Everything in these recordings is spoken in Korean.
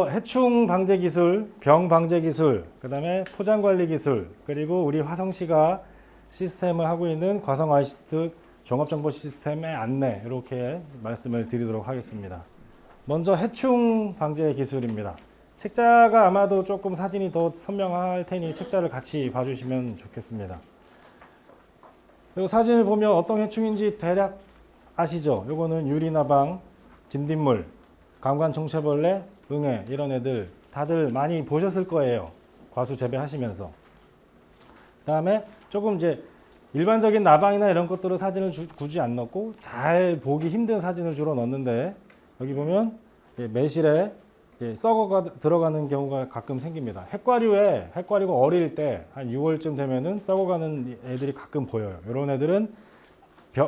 먼저 해충 방제 기술, 병 방제 기술, 그 다음에 포장 관리 기술, 그리고 우리 화성시가 시스템을 하고 있는 과성 아이시스트 종합정보 시스템의 안내, 이렇게 말씀을 드리도록 하겠습니다. 먼저 해충 방제 기술입니다. 책자가 아마도 조금 사진이 더 선명할 테니 책자를 같이 봐주시면 좋겠습니다. 이 사진을 보면 어떤 해충인지 대략 아시죠? 이거는 유리나방, 진딧물, 강관총체벌레, 응애, 이런 애들 다들 많이 보셨을 거예요. 과수 재배하시면서. 그 다음에 조금 이제 일반적인 나방이나 이런 것들을 사진을 굳이 안 넣고 잘 보기 힘든 사진을 주로 넣는데, 여기 보면 매실에 썩어가 들어가는 경우가 가끔 생깁니다. 핵과류가 어릴 때 한 6월쯤 되면은 썩어가는 애들이 가끔 보여요. 이런 애들은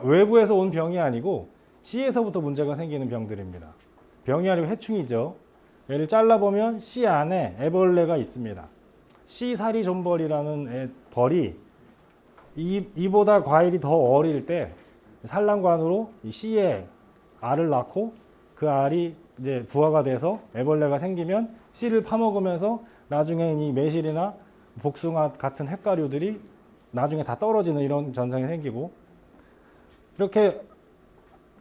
외부에서 온 병이 아니고 씨에서부터 문제가 생기는 병들입니다. 병이 아니고 해충이죠. 얘를 잘라보면 씨 안에 애벌레가 있습니다. 씨사리 존벌이라는 벌이 이보다 과일이 더 어릴 때 산란관으로 이 씨에 알을 낳고 그 알이 이제 부화가 돼서 애벌레가 생기면 씨를 파먹으면서 나중에 이 매실이나 복숭아 같은 핵과류들이 나중에 다 떨어지는 이런 현상이 생기고, 이렇게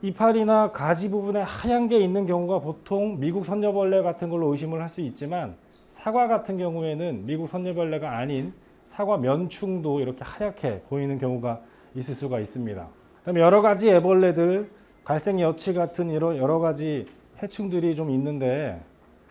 이파리나 가지 부분에 하얀 게 있는 경우가 보통 미국 선녀벌레 같은 걸로 의심을 할 수 있지만, 사과 같은 경우에는 미국 선녀벌레가 아닌 사과 면충도 이렇게 하얗게 보이는 경우가 있을 수가 있습니다. 그다음에 여러 가지 애벌레들, 갈색 여치 같은 여러 가지 해충들이 좀 있는데,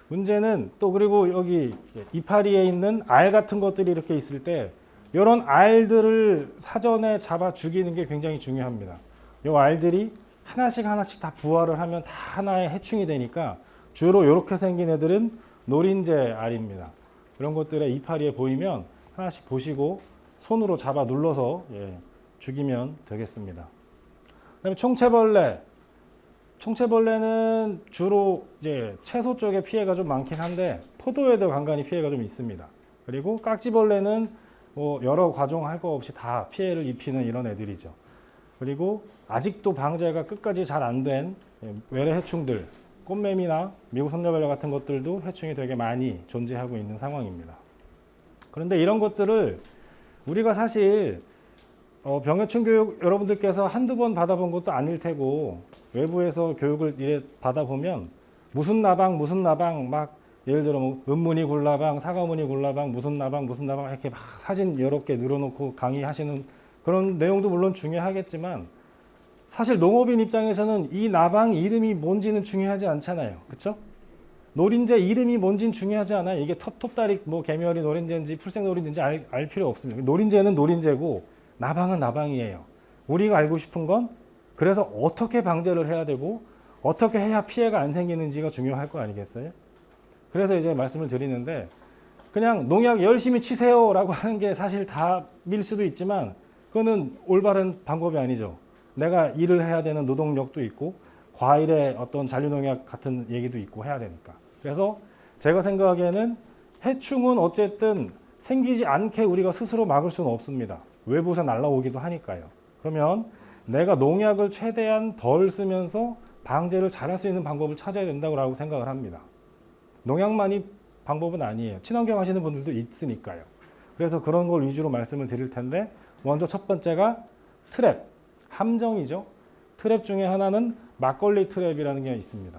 문제는 또 그리고 여기 이파리에 있는 알 같은 것들이 이렇게 있을 때 이런 알들을 사전에 잡아 죽이는 게 굉장히 중요합니다. 이 알들이 하나씩 다 부화를 하면 다 하나의 해충이 되니까 주로 이렇게 생긴 애들은 노린재 알입니다. 이런 것들에 이파리에 보이면 하나씩 보시고 손으로 잡아 눌러서 죽이면 되겠습니다. 그다음에 총체벌레는 주로 이제 채소 쪽에 피해가 좀 많긴 한데 포도에도 간간히 피해가 좀 있습니다. 그리고 깍지벌레는 뭐 여러 과종 할 거 없이 다 피해를 입히는 이런 애들이죠. 그리고 아직도 방제가 끝까지 잘 안 된 외래 해충들, 꽃매미나 미국 선녀벌레 같은 것들도 해충이 되게 많이 존재하고 있는 상황입니다. 그런데 이런 것들을 우리가 사실 병해충 교육 여러분들께서 한두 번 받아본 것도 아닐 테고, 외부에서 교육을 이래 받아보면 무슨 나방 막 예를 들어 뭐 은무늬 굴나방, 사과무늬 굴나방, 무슨 나방 이렇게 막 사진 여러 개 늘어놓고 강의하시는 그런 내용도 물론 중요하겠지만, 사실 농업인 입장에서는 이 나방 이름이 뭔지는 중요하지 않잖아요. 그렇죠? 노린재 이름이 뭔지는 중요하지 않아요. 이게 톱다리 뭐 개미어리 노린재인지 풀색 노린재인지 알 필요 없습니다. 노린재는 노린재고 나방은 나방이에요. 우리가 알고 싶은 건 그래서 어떻게 방제를 해야 되고 어떻게 해야 피해가 안 생기는지가 중요할 거 아니겠어요? 그래서 이제 말씀을 드리는데, 그냥 농약 열심히 치세요 라고 하는 게 사실 답일 수도 있지만 그거는 올바른 방법이 아니죠. 내가 일을 해야 되는 노동력도 있고 과일의 어떤 잔류농약 같은 얘기도 있고 해야 되니까. 그래서 제가 생각하기에는 해충은 어쨌든 생기지 않게 우리가 스스로 막을 수는 없습니다. 외부에서 날라오기도 하니까요. 그러면 내가 농약을 최대한 덜 쓰면서 방제를 잘할 수 있는 방법을 찾아야 된다고 생각을 합니다. 농약만이 방법은 아니에요. 친환경 하시는 분들도 있으니까요. 그래서 그런 걸 위주로 말씀을 드릴 텐데, 먼저 첫 번째가 트랩, 함정이죠. 트랩 중에 하나는 막걸리 트랩이라는 게 있습니다.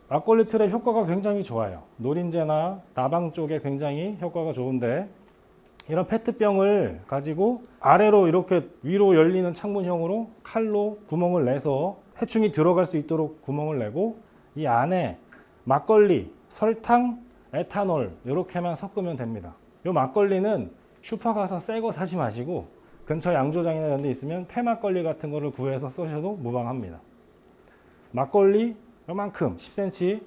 막걸리 트랩 효과가 굉장히 좋아요. 노린재나 나방 쪽에 굉장히 효과가 좋은데, 이런 페트병을 가지고 아래로 이렇게 위로 열리는 창문형으로 칼로 구멍을 내서 해충이 들어갈 수 있도록 구멍을 내고, 이 안에 막걸리, 설탕, 에탄올 이렇게만 섞으면 됩니다. 이 막걸리는 슈퍼 가서 새 거 사지 마시고 근처 양조장이나 이런 데 있으면 폐막걸리 같은 거를 구해서 쓰셔도 무방합니다. 막걸리 요만큼 10cm,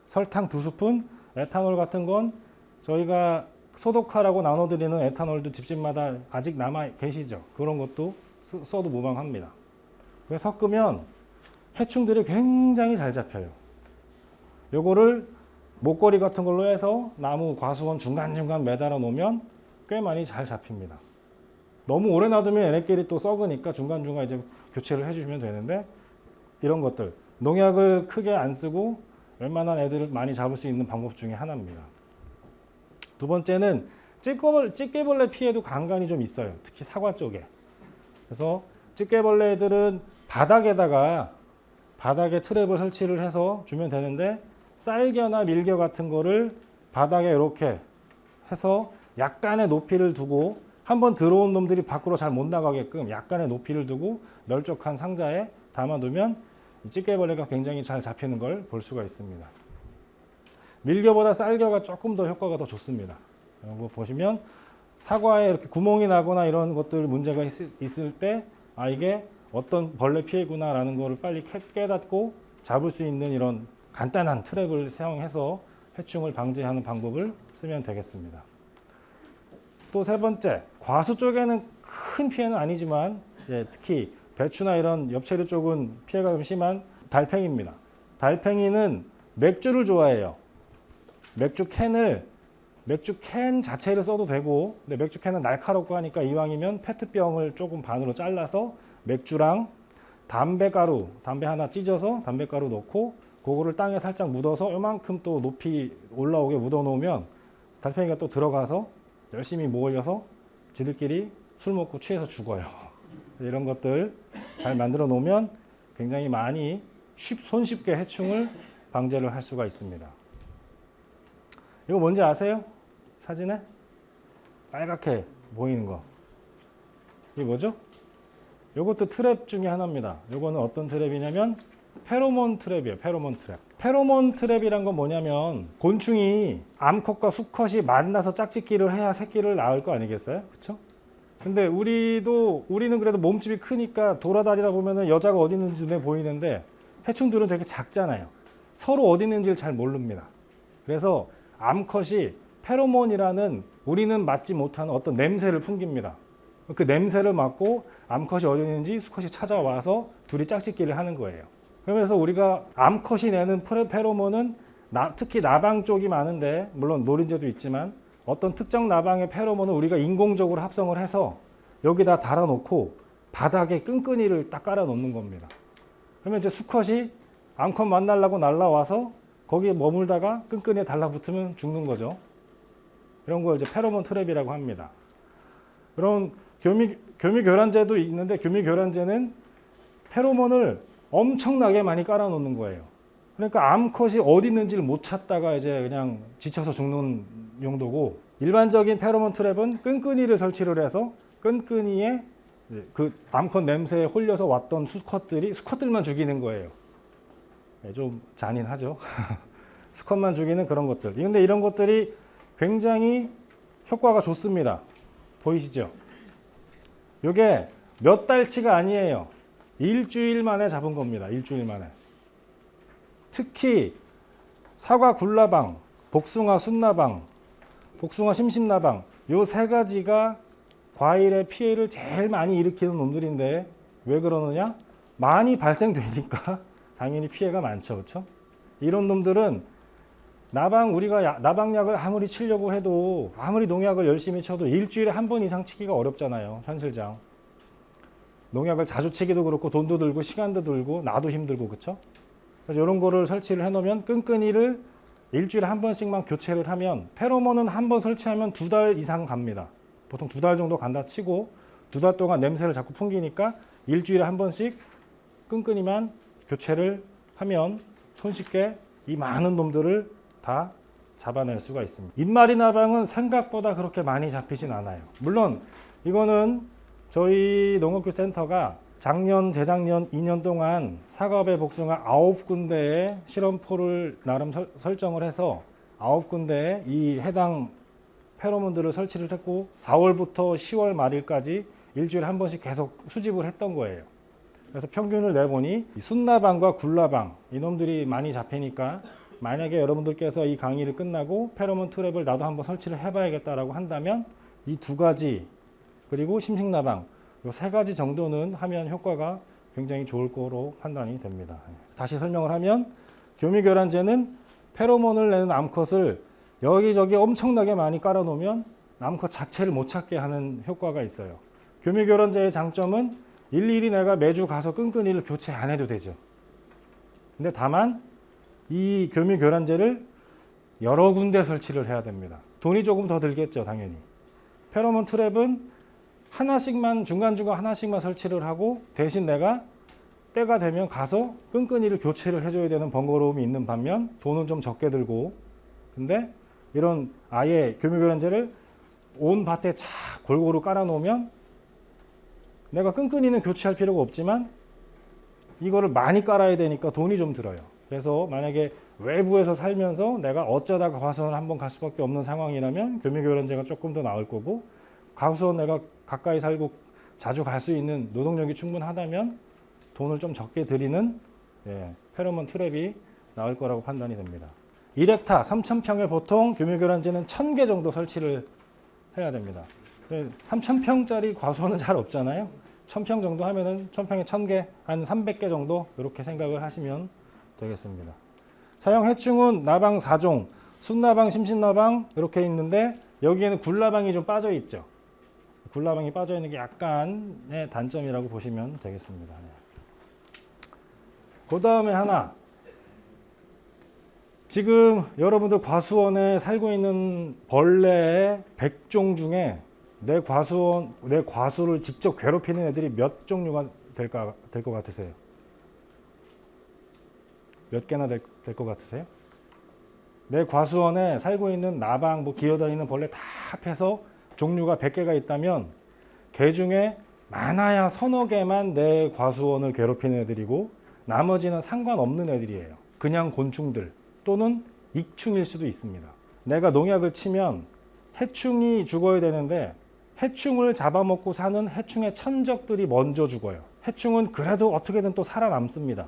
설탕 2스푼, 에탄올 같은 건 저희가 소독하라고 나눠드리는 에탄올도 집집마다 아직 남아 계시죠. 그런 것도 써도 무방합니다. 그래서 섞으면 해충들이 굉장히 잘 잡혀요. 요거를 목걸이 같은 걸로 해서 나무 과수원 중간중간 매달아 놓으면 꽤 많이 잘 잡힙니다. 너무 오래 놔두면 얘네끼리 또 썩으니까 중간중간 이제 교체를 해주시면 되는데, 이런 것들 농약을 크게 안 쓰고 웬만한 애들을 많이 잡을 수 있는 방법 중에 하나입니다. 두 번째는 집게벌레 피해도 간간히 좀 있어요. 특히 사과 쪽에. 그래서 집게벌레들은 바닥에 트랩을 설치를 해서 주면 되는데, 쌀겨나 밀겨 같은 거를 바닥에 이렇게 해서 약간의 높이를 두고, 한번 들어온 놈들이 밖으로 잘 못 나가게끔 약간의 높이를 두고 널쩍한 상자에 담아두면 집게벌레가 굉장히 잘 잡히는 걸 볼 수가 있습니다. 밀겨보다 쌀겨가 조금 더 효과가 더 좋습니다. 이런 거 보시면 사과에 이렇게 구멍이 나거나 이런 것들 문제가 있을 때, 아, 이게 어떤 벌레 피해구나 라는 거를 빨리 깨닫고 잡을 수 있는 이런 간단한 트랩을 사용해서 해충을 방지하는 방법을 쓰면 되겠습니다. 또 세 번째, 과수 쪽에는 큰 피해는 아니지만 이제 특히 배추나 이런 엽채류 쪽은 피해가 좀 심한 달팽이입니다. 달팽이는 맥주를 좋아해요. 맥주 캔 자체를 써도 되고, 근데 맥주 캔은 날카롭고 하니까 이왕이면 페트병을 조금 반으로 잘라서 맥주랑 담배 하나 찢어서 담배가루 넣고 그거를 땅에 살짝 묻어서 요만큼 또 높이 올라오게 묻어 놓으면 달팽이가 또 들어가서 열심히 모여서 지들끼리 술 먹고 취해서 죽어요. 이런 것들 잘 만들어 놓으면 굉장히 많이 손쉽게 해충을 방제를 할 수가 있습니다. 이거 뭔지 아세요? 사진에 빨갛게 보이는 거, 이게 뭐죠? 이것도 트랩 중에 하나입니다. 이거는 어떤 트랩이냐면 페로몬 트랩이에요. 페로몬 트랩. 페로몬 트랩이란 건 뭐냐면, 곤충이 암컷과 수컷이 만나서 짝짓기를 해야 새끼를 낳을 거 아니겠어요? 그렇죠? 근데 우리는 그래도 몸집이 크니까 돌아다니다 보면은 여자가 어디 있는지 눈에 보이는데, 해충들은 되게 작잖아요. 서로 어디 있는지를 잘 모릅니다. 그래서 암컷이 페로몬이라는 우리는 맡지 못하는 어떤 냄새를 풍깁니다. 그 냄새를 맡고 암컷이 어디 있는지 수컷이 찾아와서 둘이 짝짓기를 하는 거예요. 그러면서 우리가 암컷이 내는 페로몬은 특히 나방 쪽이 많은데, 물론 노린재도 있지만 어떤 특정 나방의 페로몬은 우리가 인공적으로 합성을 해서 여기다 달아놓고 바닥에 끈끈이를 딱 깔아 놓는 겁니다. 그러면 이제 수컷이 암컷 만나려고 날라와서 거기에 머물다가 끈끈이에 달라붙으면 죽는 거죠. 이런 걸 이제 페로몬 트랩이라고 합니다. 그런 교미교란제도 있는데, 교미교란제는 페로몬을 엄청나게 많이 깔아 놓는 거예요. 그러니까 암컷이 어디 있는지를 못 찾다가 이제 그냥 지쳐서 죽는 용도고, 일반적인 페로몬 트랩은 끈끈이를 설치를 해서 끈끈이에 그 암컷 냄새에 홀려서 왔던 수컷들만 죽이는 거예요. 좀 잔인하죠. 수컷만 죽이는 그런 것들. 근데 이런 것들이 굉장히 효과가 좋습니다. 보이시죠? 이게 몇 달치가 아니에요. 일주일 만에 잡은 겁니다. 일주일 만에. 특히 사과 굴나방, 복숭아 순나방, 복숭아 심심나방, 요 세 가지가 과일의 피해를 제일 많이 일으키는 놈들인데, 왜 그러느냐? 많이 발생되니까 당연히 피해가 많죠. 그렇죠? 이런 놈들은 우리가 나방약을 아무리 치려고 해도, 아무리 농약을 열심히 쳐도 일주일에 한 번 이상 치기가 어렵잖아요. 현실장. 농약을 자주 치기도 그렇고 돈도 들고 시간도 들고 나도 힘들고, 그렇죠? 그래서 이런 거를 설치를 해놓으면 끈끈이를 일주일에 한 번씩만 교체를 하면, 페로몬은 한 번 설치하면 2달 이상 갑니다. 보통 2달 정도 간다 치고 2달 동안 냄새를 자꾸 풍기니까 일주일에 한 번씩 끈끈이만 교체를 하면 손쉽게 이 많은 놈들을 다 잡아낼 수가 있습니다. 입마리 나방은 생각보다 그렇게 많이 잡히진 않아요. 물론 이거는 저희 농업교센터가 재작년 2년 동안 사과배 복숭아 9군데의 실험포를 나름 설정을 해서 9군데에 이 해당 페로몬들을 설치를 했고, 4월부터 10월 말일까지 일주일에 한 번씩 계속 수집을 했던 거예요. 그래서 평균을 내보니 순나방과 굴나방, 이놈들이 많이 잡히니까, 만약에 여러분들께서 이 강의를 끝나고 페로몬 트랩을 나도 한번 설치를 해봐야겠다라고 한다면 이 2가지, 그리고 심식나방, 이 3가지 정도는 하면 효과가 굉장히 좋을 거로 판단이 됩니다. 다시 설명을 하면, 교미교란제는 페로몬을 내는 암컷을 여기저기 엄청나게 많이 깔아놓으면 암컷 자체를 못 찾게 하는 효과가 있어요. 교미교란제의 장점은 일일이 내가 매주 가서 끈끈이를 교체 안 해도 되죠. 근데 다만 이 교미교란제를 여러 군데 설치를 해야 됩니다. 돈이 조금 더 들겠죠, 당연히. 페로몬 트랩은 하나씩만 중간중간 하나씩만 설치를 하고 대신 내가 때가 되면 가서 끈끈이를 교체를 해줘야 되는 번거로움이 있는 반면 돈은 좀 적게 들고, 근데 이런 아예 교미교란제를 온 밭에 쫙 골고루 깔아 놓으면 내가 끈끈이는 교체할 필요가 없지만 이거를 많이 깔아야 되니까 돈이 좀 들어요. 그래서 만약에 외부에서 살면서 내가 어쩌다가 과수원을 한번 갈 수밖에 없는 상황이라면 교미교란제가 조금 더 나을 거고, 과수원 내가 가까이 살고 자주 갈 수 있는 노동력이 충분하다면 돈을 좀 적게 들이는 페로몬 트랩이 나을 거라고 판단이 됩니다. 1헥타 3,000평에 보통 교미교란제는 1,000개 정도 설치를 해야 됩니다. 3,000평짜리 과수원은 잘 없잖아요. 1,000평 정도 하면은 1,000평에 1,000개, 한 300개 정도 이렇게 생각을 하시면 되겠습니다. 사용 해충은 나방 4종, 순나방, 심신나방 이렇게 있는데 여기에는 굴나방이 좀 빠져 있죠. 굴나방이 빠져 있는 게 약간의 단점이라고 보시면 되겠습니다. 그 다음에 하나, 지금 여러분들 과수원에 살고 있는 벌레의 100종 중에 내 과수를 직접 괴롭히는 애들이 몇 종류가 될 것 같으세요? 몇 개나 될 것 같으세요? 내 과수원에 살고 있는 나방, 기어다니는 벌레 다 합해서 종류가 100개가 있다면 개 중에 많아야 서너 개만 내 과수원을 괴롭히는 애들이고 나머지는 상관없는 애들이에요. 그냥 곤충들 또는 익충일 수도 있습니다. 내가 농약을 치면 해충이 죽어야 되는데 해충을 잡아먹고 사는 해충의 천적들이 먼저 죽어요. 해충은 그래도 어떻게든 또 살아남습니다.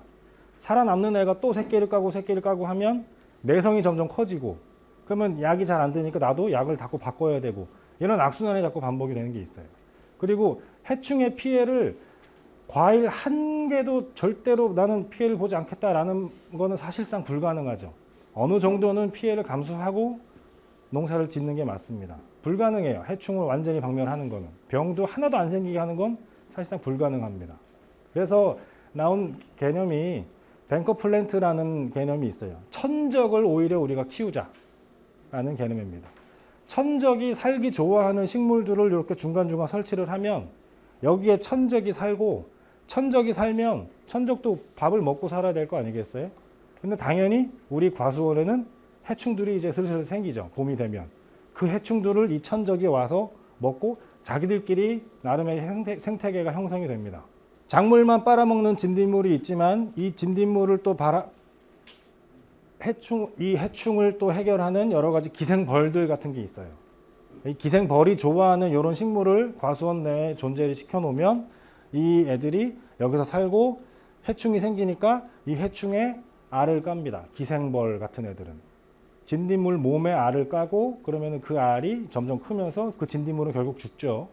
살아남는 애가 또 새끼를 까고 하면 내성이 점점 커지고, 그러면 약이 잘 안 되니까 나도 약을 자꾸 바꿔야 되고, 이런 악순환이 자꾸 반복이 되는 게 있어요. 그리고 해충의 피해를 과일 한 개도 절대로 나는 피해를 보지 않겠다라는 거는 사실상 불가능하죠. 어느 정도는 피해를 감수하고 농사를 짓는 게 맞습니다. 불가능해요. 해충을 완전히 박멸하는 거는. 병도 하나도 안 생기게 하는 건 사실상 불가능합니다. 그래서 나온 개념이 뱅커 플랜트라는 개념이 있어요. 천적을 오히려 우리가 키우자라는 개념입니다. 천적이 살기 좋아하는 식물들을 이렇게 중간중간 설치를 하면 여기에 천적이 살고, 천적이 살면 천적도 밥을 먹고 살아야 될 거 아니겠어요? 근데 당연히 우리 과수원에는 해충들이 이제 슬슬 생기죠. 봄이 되면. 그 해충들을 이 천적이 와서 먹고 자기들끼리 나름의 생태계가 형성이 됩니다. 작물만 빨아먹는 진딧물이 있지만 이 진딧물을 또 이 해충을 또 해결하는 여러 가지 기생벌들 같은 게 있어요. 이 기생벌이 좋아하는 이런 식물을 과수원 내에 존재를 시켜놓으면 이 애들이 여기서 살고 해충이 생기니까 이 해충의 알을 깝니다. 기생벌 같은 애들은. 진딧물 몸에 알을 까고 그러면 그 알이 점점 크면서 그 진딧물은 결국 죽죠.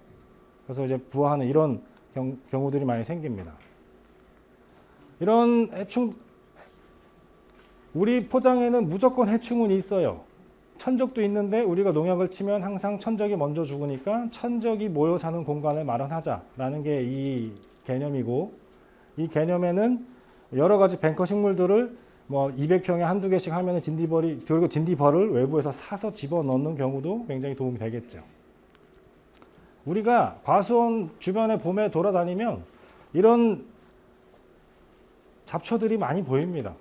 그래서 이제 부화하는 이런 경우들이 많이 생깁니다. 이런 해충, 우리 포장에는 무조건 해충은 있어요. 천적도 있는데 우리가 농약을 치면 항상 천적이 먼저 죽으니까 천적이 모여 사는 공간을 마련하자라는 게 이 개념이고, 이 개념에는 여러 가지 뱅커 식물들을 200평에 한두 개씩 하면 진딧벌이, 그리고 진딧벌을 외부에서 사서 집어넣는 경우도 굉장히 도움이 되겠죠. 우리가 과수원 주변에 봄에 돌아다니면 이런 잡초들이 많이 보입니다.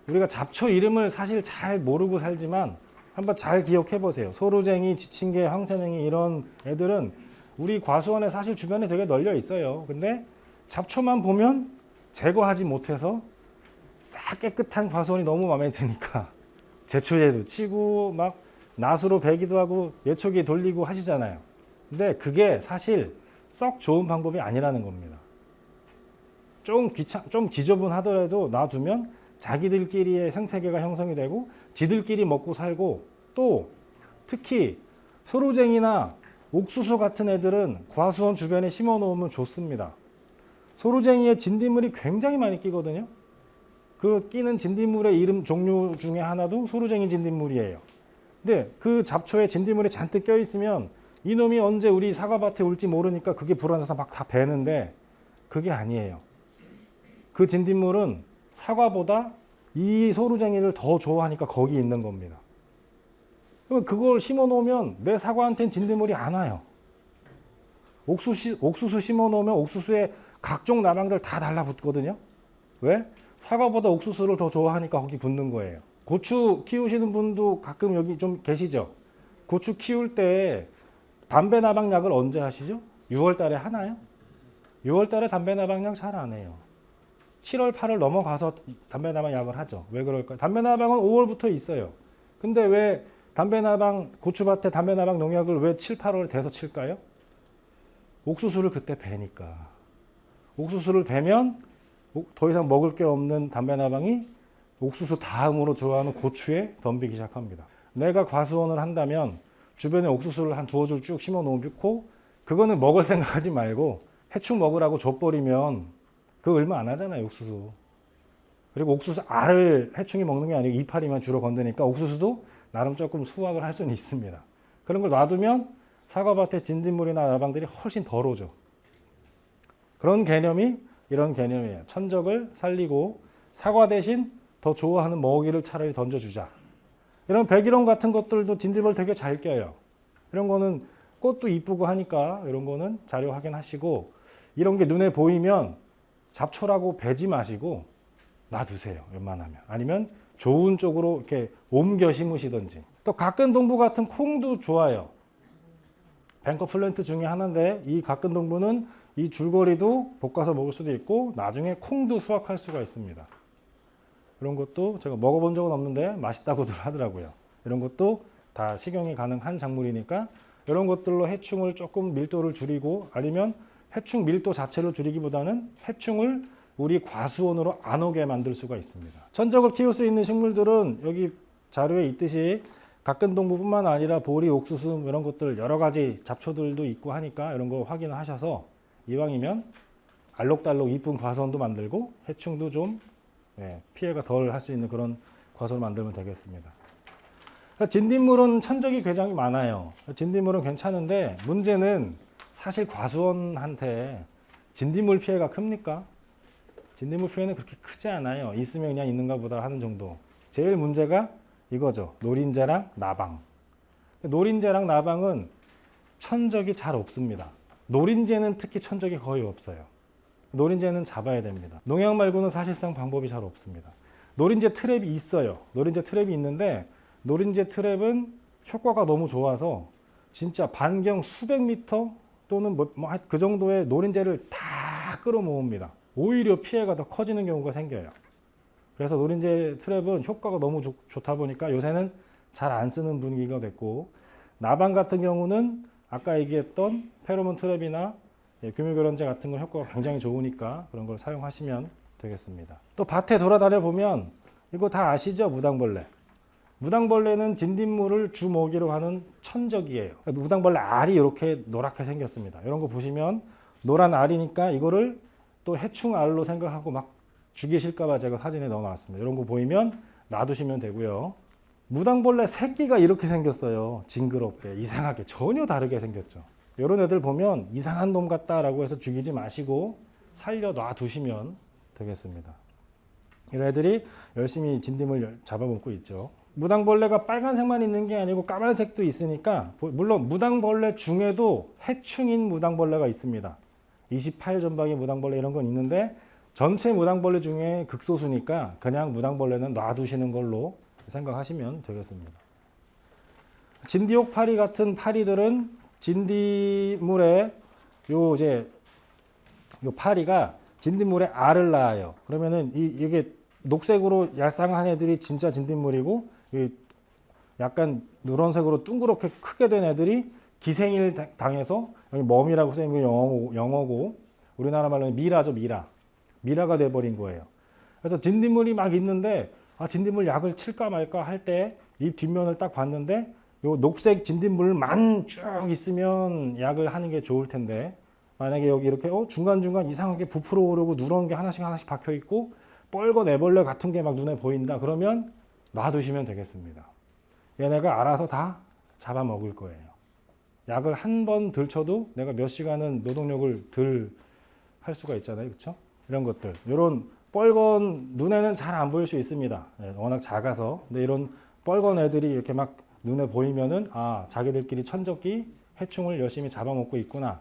우리가 잡초 이름을 사실 잘 모르고 살지만 한번 잘 기억해 보세요. 소루쟁이, 지친개, 황새냉이 이런 애들은 우리 과수원에 사실 주변에 되게 널려 있어요. 근데 잡초만 보면 제거하지 못해서 싹 깨끗한 과수원이 너무 마음에 드니까 제초제도 치고 막 낫으로 베기도 하고 예초기 돌리고 하시잖아요. 근데 그게 사실 썩 좋은 방법이 아니라는 겁니다. 좀 지저분하더라도 놔두면 자기들끼리의 생태계가 형성이 되고 지들끼리 먹고 살고, 또 특히 소루쟁이나 옥수수 같은 애들은 과수원 주변에 심어 놓으면 좋습니다. 소루쟁이의 진딧물이 굉장히 많이 끼거든요. 그 끼는 진딧물의 이름 종류 중에 하나도 소루쟁이 진딧물이에요. 근데 그 잡초에 진딧물이 잔뜩 껴 있으면 이놈이 언제 우리 사과밭에 올지 모르니까 그게 불안해서 막 다 베는데 그게 아니에요. 그 진딧물은 사과보다 이 소루쟁이를 더 좋아하니까 거기 있는 겁니다. 그럼 그걸 심어 놓으면 내 사과한테는 진딧물이 안 와요. 옥수수 심어 놓으면 옥수수에 각종 나방들 다 달라붙거든요. 왜? 사과보다 옥수수를 더 좋아하니까 거기 붙는 거예요. 고추 키우시는 분도 가끔 여기 좀 계시죠? 고추 키울 때 담배 나방약을 언제 하시죠? 6월 달에 하나요? 6월 달에 담배 나방약 잘 안 해요. 7월, 8월 넘어가서 담배 나방약을 하죠. 왜 그럴까요? 담배 나방은 5월부터 있어요. 근데 왜 담배 나방, 고추밭에 담배 나방 농약을 왜 7, 8월 돼서 칠까요? 옥수수를 그때 베니까. 옥수수를 베면 더 이상 먹을 게 없는 담배 나방이 옥수수 다음으로 좋아하는 고추에 덤비기 시작합니다. 내가 과수원을 한다면 주변에 옥수수를 한 두어 줄 쭉 심어 놓고 그거는 먹을 생각하지 말고 해충 먹으라고 줘버리면 그거 얼마 안 하잖아요, 옥수수. 그리고 옥수수 알을 해충이 먹는 게 아니고 이파리만 주로 건드니까 옥수수도 나름 조금 수확을 할 수는 있습니다. 그런 걸 놔두면 사과밭에 진딧물이나 나방들이 훨씬 덜 오죠. 그런 개념이 이런 개념이에요. 천적을 살리고 사과 대신 더 좋아하는 먹이를 차라리 던져주자. 이런 백일홍 같은 것들도 진딧물 되게 잘 껴요. 이런 거는 꽃도 이쁘고 하니까 이런 거는 자료 확인하시고 이런 게 눈에 보이면 잡초라고 베지 마시고 놔두세요. 웬만하면. 아니면 좋은 쪽으로 이렇게 옮겨 심으시든지. 또 각근동부 같은 콩도 좋아요. 뱅커 플랜트 중에 하나인데 이 각근동부는 이 줄거리도 볶아서 먹을 수도 있고 나중에 콩도 수확할 수가 있습니다. 이런 것도 제가 먹어본 적은 없는데 맛있다고들 하더라고요. 이런 것도 다 식용이 가능한 작물이니까 이런 것들로 해충을 조금 밀도를 줄이고 아니면 해충 밀도 자체를 줄이기보다는 해충을 우리 과수원으로 안 오게 만들 수가 있습니다. 천적을 키울 수 있는 식물들은 여기 자료에 있듯이 각근동부뿐만 아니라 보리, 옥수수 이런 것들 여러 가지 잡초들도 있고 하니까 이런 거 확인을 하셔서 이왕이면 알록달록 이쁜 과수원도 만들고 해충도 좀 피해가 덜 할 수 있는 그런 과수원을 만들면 되겠습니다. 진딧물은 천적이 굉장히 많아요. 진딧물은 괜찮은데 문제는 사실 과수원한테 진딧물 피해가 큽니까? 진딧물 피해는 그렇게 크지 않아요. 있으면 그냥 있는가 보다 하는 정도. 제일 문제가 이거죠. 노린재랑 나방. 노린재랑 나방은 천적이 잘 없습니다. 노린재는 특히 천적이 거의 없어요. 노린재는 잡아야 됩니다. 농약 말고는 사실상 방법이 잘 없습니다. 노린재 트랩이 있어요. 노린재 트랩이 있는데 노린재 트랩은 효과가 너무 좋아서 진짜 반경 수백 미터 또는 그 정도의 노린재를 다 끌어모읍니다. 오히려 피해가 더 커지는 경우가 생겨요. 그래서 노린재 트랩은 효과가 너무 좋다 보니까 요새는 잘 안 쓰는 분위기가 됐고 나방 같은 경우는 아까 얘기했던 페로몬 트랩이나 규묘교란제 같은 건 효과가 굉장히 좋으니까 그런 걸 사용하시면 되겠습니다. 또 밭에 돌아다녀 보면 이거 다 아시죠? 무당벌레. 무당벌레는 진딧물을 주 먹이로 하는 천적이에요. 무당벌레 알이 이렇게 노랗게 생겼습니다. 이런 거 보시면 노란 알이니까 이거를 또 해충 알로 생각하고 막 죽이실까 봐 제가 사진에 넣어놨습니다. 이런 거 보이면 놔두시면 되고요. 무당벌레 새끼가 이렇게 생겼어요. 징그럽게 이상하게 전혀 다르게 생겼죠. 이런 애들 보면 이상한 놈 같다라고 해서 죽이지 마시고 살려 놔두시면 되겠습니다. 이런 애들이 열심히 진딧물 잡아먹고 있죠. 무당벌레가 빨간색만 있는 게 아니고 까만색도 있으니까 물론 무당벌레 중에도 해충인 무당벌레가 있습니다. 28전방의 무당벌레 이런 건 있는데 전체 무당벌레 중에 극소수니까 그냥 무당벌레는 놔두시는 걸로 생각하시면 되겠습니다. 진디옥파리 같은 파리들은 진딧물에 요 파리가 진딧물에 알을 낳아요. 그러면은 이게 녹색으로 얄쌍한 애들이 진짜 진딧물이고 약간 누런색으로 둥그렇게 크게 된 애들이 기생일 당해서 여기 멈이라고 써있는 영어고 우리나라 말로는 미라죠. 미라가 돼버린 거예요. 그래서 진딧물이 막 있는데 진딧물 약을 칠까 말까 할 때 이 뒷면을 딱 봤는데 요 녹색 진딧물만 쭉 있으면 약을 하는 게 좋을 텐데 만약에 여기 이렇게 중간중간 이상하게 부풀어 오르고 누런 게 하나씩 박혀 있고 뻘건 애벌레 같은 게 막 눈에 보인다 그러면 놔두시면 되겠습니다. 얘네가 알아서 다 잡아먹을 거예요. 약을 한 번 덜 쳐도 내가 몇 시간은 노동력을 덜 할 수가 있잖아요. 그렇죠? 이런 것들. 이런 뻘건 눈에는 잘 안 보일 수 있습니다. 예, 워낙 작아서. 근데 이런 뻘건 애들이 이렇게 막 눈에 보이면은 아, 자기들끼리 천적이 해충을 열심히 잡아먹고 있구나.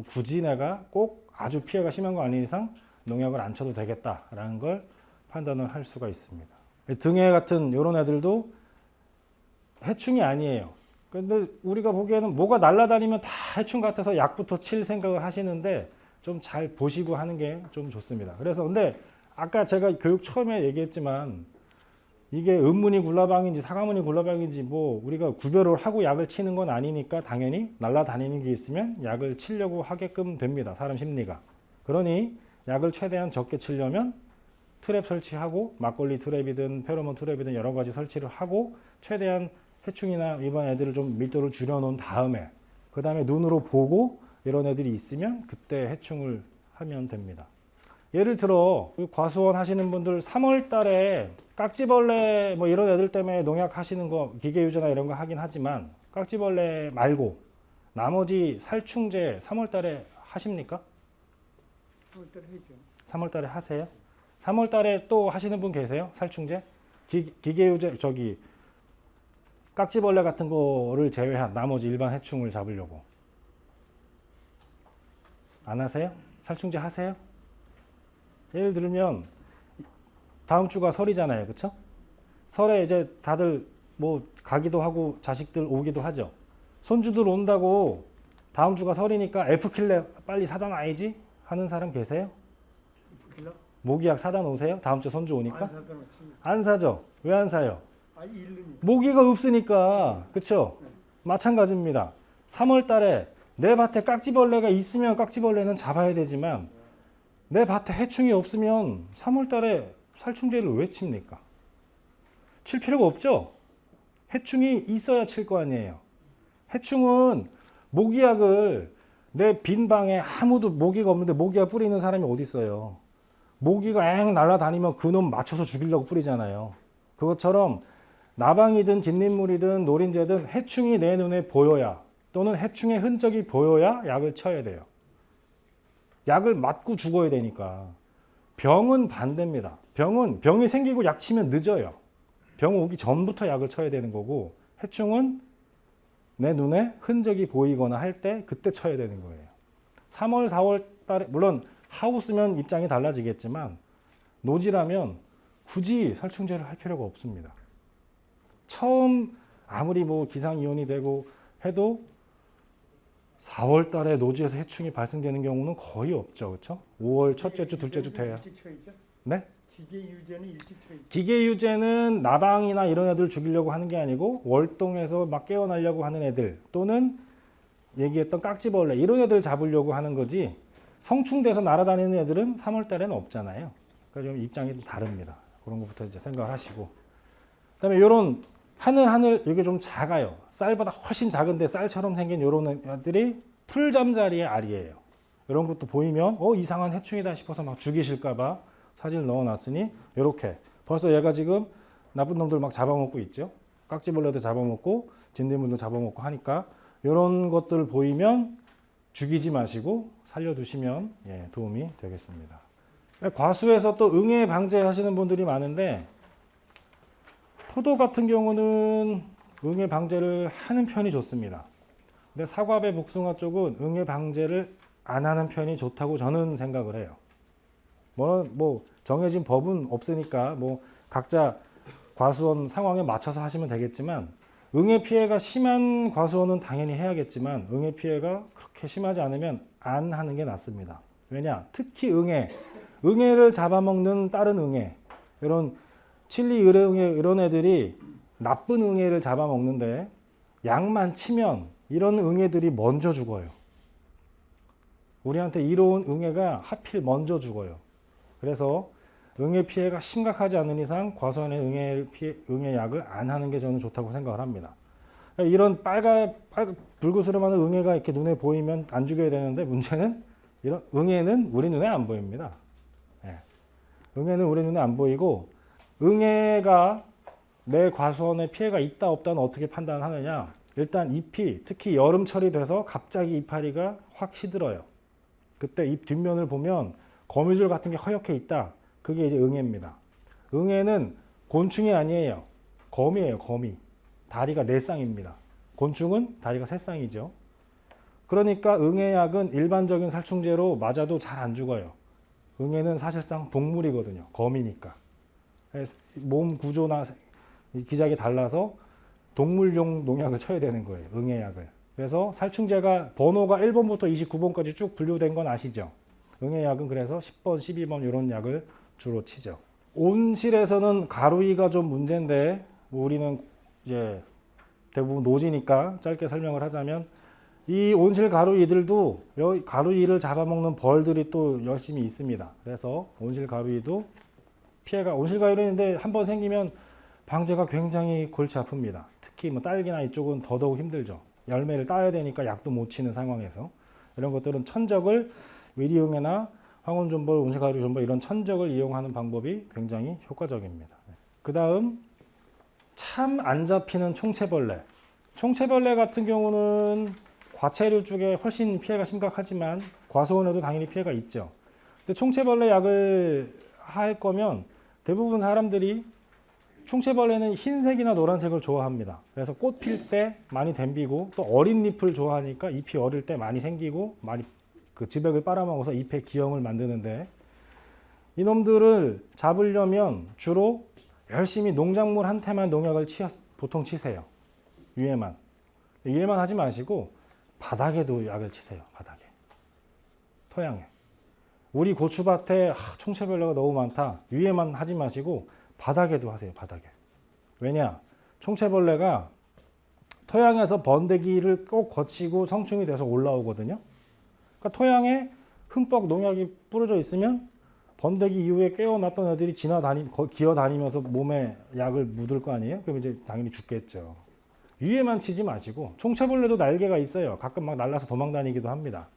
굳이 내가 꼭 아주 피해가 심한 거 아닌 이상 농약을 안 쳐도 되겠다라는 걸 판단을 할 수가 있습니다. 등해 같은 이런 애들도 해충이 아니에요. 근데 우리가 보기에는 뭐가 날아다니면 다 해충 같아서 약부터 칠 생각을 하시는데 좀 잘 보시고 하는 게 좀 좋습니다. 그래서 근데 아까 제가 교육 처음에 얘기했지만 이게 음문이 굴라방인지 사가문이 굴라방인지 뭐 우리가 구별을 하고 약을 치는 건 아니니까 당연히 날아다니는 게 있으면 약을 치려고 하게끔 됩니다. 사람 심리가. 그러니 약을 최대한 적게 치려면 트랩 설치하고 막걸리 트랩이든 페로몬 트랩이든 여러 가지 설치를 하고 최대한 해충이나 이번 애들을 좀 밀도를 줄여놓은 다음에 그 다음에 눈으로 보고 이런 애들이 있으면 그때 해충을 하면 됩니다. 예를 들어 과수원 하시는 분들 3월 달에 깍지벌레 뭐 이런 애들 때문에 농약 하시는 거 기계유제나 이런 거 하긴 하지만 깍지벌레 말고 나머지 살충제 3월 달에 하십니까? 3월 달에 하죠. 3월 달에 하세요? 3월 달에 또 하시는 분 계세요? 살충제? 기계유제 저기 깍지벌레 같은 거를 제외한 나머지 일반 해충을 잡으려고 안 하세요? 살충제 하세요? 예를 들면 다음 주가 설이잖아요, 그렇죠? 설에 이제 다들 뭐 가기도 하고 자식들 오기도 하죠. 손주들 온다고 다음 주가 설이니까 에프킬레 빨리 사다 놔야지 하는 사람 계세요? 에프킬레? 모기약 사다 놓으세요? 다음 주 손주 오니까? 안 사다 놓습니다. 안 사죠. 왜 안 사요? 아, 잃으니까. 모기가 없으니까. 그렇죠? 네. 마찬가지입니다. 3월 달에 내 밭에 깍지벌레가 있으면 깍지벌레는 잡아야 되지만 내 밭에 해충이 없으면 3월 달에 살충제를 왜 칩니까? 칠 필요가 없죠? 해충이 있어야 칠 거 아니에요. 해충은 모기약을 내 빈 방에 아무도 모기가 없는데 모기약 뿌리는 사람이 어디 있어요? 모기가 앵 날아다니면 그놈 맞춰서 죽이려고 뿌리잖아요. 그것처럼 나방이든 진딧물이든 노린재든 해충이 내 눈에 보여야 또는 해충의 흔적이 보여야 약을 쳐야 돼요. 약을 맞고 죽어야 되니까. 병은 반대입니다. 병이 생기고 약 치면 늦어요. 병 오기 전부터 약을 쳐야 되는 거고 해충은 내 눈에 흔적이 보이거나 할 때 그때 쳐야 되는 거예요. 3월, 4월 달에 물론 하우스면 입장이 달라지겠지만 노지라면 굳이 살충제를 할 필요가 없습니다. 처음 아무리 뭐 기상이온이 되고 해도 4월 달에 노지에서 해충이 발생되는 경우는 거의 없죠. 그렇죠? 5월 첫째 주, 둘째 주 돼야. 일찍 쳐야죠. 네? 기계유제는 일찍 쳐야죠. 기계유제는 나방이나 이런 애들 죽이려고 하는 게 아니고 월동에서 막 깨어나려고 하는 애들 또는 얘기했던 깍지벌레 이런 애들 잡으려고 하는 거지 성충돼서 날아다니는 애들은 3월 달에는 없잖아요. 그러니까 좀 입장이 좀 다릅니다. 그런 것부터 이제 생각을 하시고 그다음에 이런 하늘 이게 좀 작아요. 쌀보다 훨씬 작은데 쌀처럼 생긴 이런 애들이 풀잠자리의 알이에요. 이런 것도 보이면 이상한 해충이다 싶어서 막 죽이실까봐 사진을 넣어놨으니 이렇게 벌써 얘가 지금 나쁜 놈들 막 잡아먹고 있죠. 깍지벌레도 잡아먹고 진딧물도 잡아먹고 하니까 이런 것들 보이면 죽이지 마시고 살려두시면 도움이 되겠습니다. 과수에서 또 응애 방제하시는 분들이 많은데 포도 같은 경우는 응애 방제를 하는 편이 좋습니다. 근데 사과배, 복숭아 쪽은 응애 방제를 안 하는 편이 좋다고 저는 생각을 해요. 뭐 정해진 법은 없으니까 뭐 각자 과수원 상황에 맞춰서 하시면 되겠지만 응애 피해가 심한 과수원은 당연히 해야겠지만 응애 피해가 그렇게 심하지 않으면 안 하는 게 낫습니다. 왜냐? 특히 응애를 잡아먹는 다른 응애 이런 칠리 의뢰응애 이런 애들이 나쁜 응애를 잡아먹는데 약만 치면 이런 응애들이 먼저 죽어요. 우리한테 이로운 응애가 하필 먼저 죽어요. 그래서 응애 피해가 심각하지 않은 이상 과수원의 응애약을 안 하는 게 저는 좋다고 생각을 합니다. 이런 불구스름한 응애가 이렇게 눈에 보이면 안 죽여야 되는데 문제는 이런 응애는 우리 눈에 안 보입니다. 응애는 우리 눈에 안 보이고 응애가 내 과수원에 피해가 있다 없다는 어떻게 판단하느냐. 일단 잎이 특히 여름철이 돼서 갑자기 이파리가 확 시들어요. 그때 잎 뒷면을 보면 거미줄 같은 게 허옇게 있다. 그게 이제 응애입니다. 응애는 곤충이 아니에요. 거미예요, 거미. 다리가 4쌍입니다. 곤충은 다리가 3쌍이죠. 그러니까 응애약은 일반적인 살충제로 맞아도 잘 안 죽어요. 응애는 사실상 동물이거든요. 거미니까. 몸 구조나 기작이 달라서 동물용 농약을 쳐야 되는 거예요. 응애약을. 그래서 살충제가 번호가 1번부터 29번까지 쭉 분류된 건 아시죠? 응애약은 그래서 10번, 12번 이런 약을 주로 치죠. 온실에서는 가루이가 좀 문제인데 우리는 이제 대부분 노지니까 짧게 설명을 하자면 이 온실 가루이들도 여기 가루이를 잡아먹는 벌들이 또 열심히 있습니다. 그래서 온실 가루이도 피해가 온실 가루이인데 한번 생기면 방제가 굉장히 골치 아픕니다. 특히 뭐 딸기나 이쪽은 더더욱 힘들죠. 열매를 따야 되니까 약도 못 치는 상황에서 이런 것들은 천적을 의리응애나 황혼존벌, 온실가루존벌 이런 천적을 이용하는 방법이 굉장히 효과적입니다. 그 다음 참 안 잡히는 총체벌레. 총체벌레 같은 경우는 과체류 쪽에 훨씬 피해가 심각하지만 과수원에도 당연히 피해가 있죠. 근데 총체벌레 약을 할 거면 대부분 사람들이 총체벌레는 흰색이나 노란색을 좋아합니다. 그래서 꽃 필 때 많이 댐비고 또 어린 잎을 좋아하니까 잎이 어릴 때 많이 생기고 많이 그 즙액을 빨아먹어서 잎의 기형을 만드는데 이놈들을 잡으려면 주로 열심히 농작물 한테만 농약을 보통 치세요. 위에만 하지 마시고 바닥에도 약을 치세요. 바닥에 토양에 우리 고추밭에 총체벌레가 너무 많다. 위에만 하지 마시고 바닥에도 하세요. 바닥에. 왜냐? 총체벌레가 토양에서 번데기를 꼭 거치고 성충이 돼서 올라오거든요. 그러니까 토양에 흠뻑 농약이 뿌려져 있으면 번데기 이후에 깨어났던 애들이 기어다니면서 몸에 약을 묻을 거 아니에요? 그럼 이제 당연히 죽겠죠. 위에만 치지 마시고 총체벌레도 날개가 있어요. 가끔 막 날라서 도망다니기도 합니다.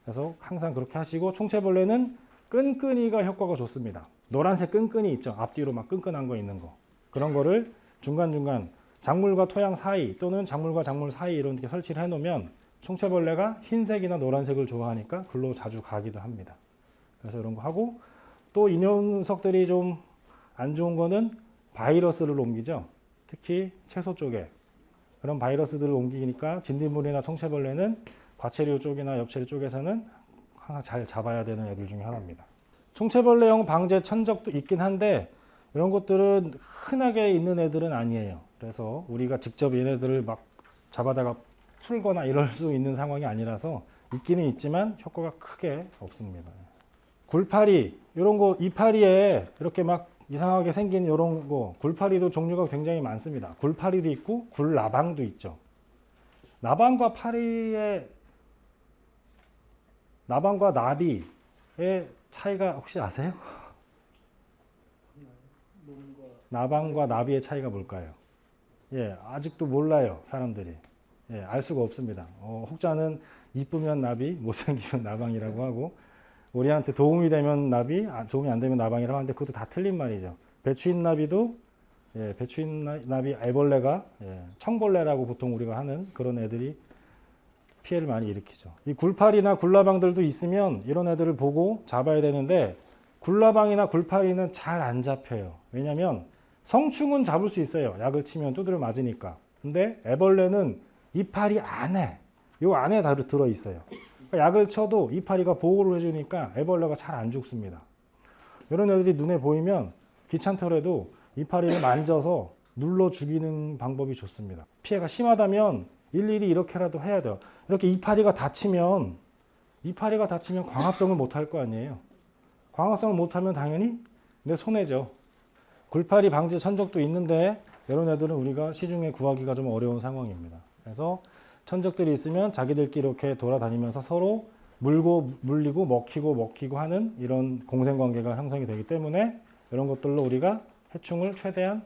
그래서 항상 그렇게 하시고 총체벌레는 끈끈이가 효과가 좋습니다. 노란색 끈끈이 있죠. 앞뒤로 막 끈끈한 거 있는 거. 그런 거를 중간중간 작물과 토양 사이 또는 작물과 작물 사이 이렇게 설치를 해놓으면 총체벌레가 흰색이나 노란색을 좋아하니까 글로 자주 가기도 합니다. 그래서 이런 거 하고 또 이 녀석들이 좀 안 좋은 거는 바이러스를 옮기죠. 특히 채소 쪽에 그런 바이러스들을 옮기니까 진딧물이나 총체벌레는 과체류 쪽이나 엽체류 쪽에서는 항상 잘 잡아야 되는 애들 중에 하나입니다. 총체벌레용 방제 천적도 있긴 한데 이런 것들은 흔하게 있는 애들은 아니에요. 그래서 우리가 직접 얘네들을 막 잡아다가 풀거나 이럴 수 있는 상황이 아니라서 있기는 있지만 효과가 크게 없습니다. 굴파리 이런 거 이파리에 이렇게 막 이상하게 생긴 이런 거 굴파리도 종류가 굉장히 많습니다. 굴파리도 있고 굴나방도 있죠. 나방과 나비의 차이가 혹시 아세요? 나방과 나비의 차이가 뭘까요? 예, 아직도 몰라요, 사람들이. 예, 알 수가 없습니다. 혹자는 이쁘면 나비, 못생기면 나방이라고 하고, 우리한테 도움이 되면 나비, 도움이 안 되면 나방이라고 하는데 그것도 다 틀린 말이죠. 배추잎나비도, 예, 배추잎나비 애벌레가, 예, 청벌레라고 보통 우리가 하는 그런 애들이 피해를 많이 일으키죠. 이 굴파리나 굴나방들도 있으면 이런 애들을 보고 잡아야 되는데 굴나방이나 굴파리는 잘 안 잡혀요. 왜냐하면 성충은 잡을 수 있어요. 약을 치면 두드려 맞으니까. 근데 애벌레는 이파리 안에, 요 안에 다 들어 있어요. 그러니까 약을 쳐도 이파리가 보호를 해주니까 애벌레가 잘 안 죽습니다. 이런 애들이 눈에 보이면 귀찮더라도 이파리를 만져서 눌러 죽이는 방법이 좋습니다. 피해가 심하다면 일일이 이렇게라도 해야 돼요. 이렇게 이파리가 다치면 광합성을 못 할 거 아니에요. 광합성을 못하면 당연히 내 손해죠. 굴파리 방지 천적도 있는데 이런 애들은 우리가 시중에 구하기가 좀 어려운 상황입니다. 그래서 천적들이 있으면 자기들끼리 이렇게 돌아다니면서 서로 물리고 먹히고 하는 이런 공생관계가 형성이 되기 때문에 이런 것들로 우리가 해충을 최대한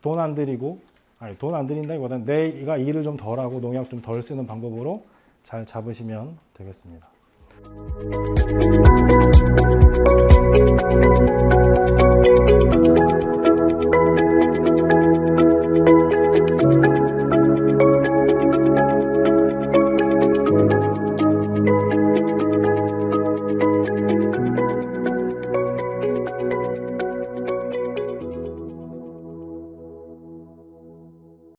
돈 안 들인다기보다는 내가 일을 좀 덜하고 농약 좀 덜 쓰는 방법으로 잘 잡으시면 되겠습니다.